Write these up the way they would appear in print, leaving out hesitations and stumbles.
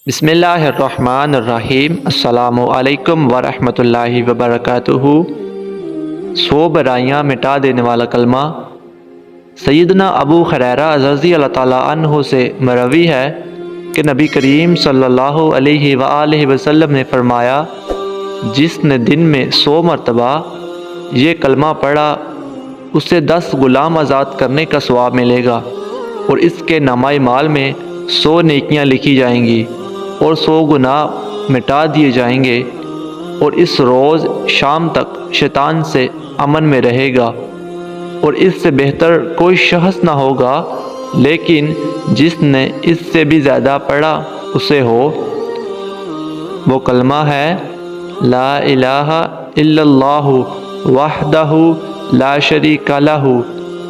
بسم اللہ الرحمن الرحیم۔ السلام علیکم ورحمۃ اللہ وبرکاتہ۔ 100 برائیاں مٹا دینے والا کلمہ۔ سیدنا ابو ہریرہ رضی اللہ تعالیٰ عنہ سے مروی ہے کہ نبی کریم صلی اللہ علیہ وآلہ وسلم نے فرمایا، جس نے دن میں 100 مرتبہ یہ کلمہ پڑھا اسے 10 غلام آزاد کرنے کا ثواب ملے گا، اور اس کے نامہ مال میں 100 نیکیاں لکھی جائیں گی اور 100 گناہ مٹا دیے جائیں گے، اور اس روز شام تک شیطان سے امن میں رہے گا، اور اس سے بہتر کوئی شخص نہ ہوگا، لیکن جس نے اس سے بھی زیادہ پڑھا اسے ہو۔ وہ کلمہ ہے لا الہ الا اللہ وحدہ لا شریک لہ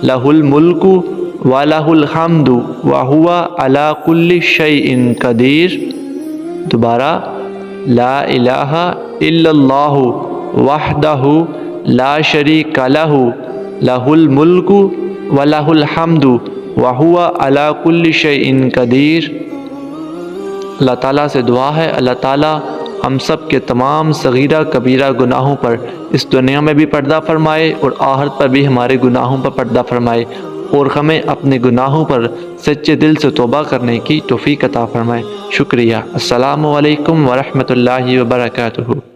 لہ الملک وَلَهُ الْحَمْدُ وَهُوَ عَلَى كُلِّ شَيْءٍ قَدِيرٌ۔ دوبارہ لا الہ الا اللہ وحدہ لا شریک لہ لہ الملک وَلَهُ الْحَمْدُ وَهُوَ عَلَى كُلِّ شَيْءٍ قَدِيرٌ۔ اللہ تعالیٰ سے دعا ہے اللہ تعالیٰ ہم سب کے تمام صغیرہ کبیرہ گناہوں پر اس دنیا میں بھی پردہ فرمائے، اور آخرت پر بھی ہمارے گناہوں پر پردہ فرمائے، اور ہمیں اپنے گناہوں پر سچے دل سے توبہ کرنے کی توفیق عطا فرمائے۔ شکریہ۔ السلام علیکم ورحمۃ اللہ وبرکاتہ۔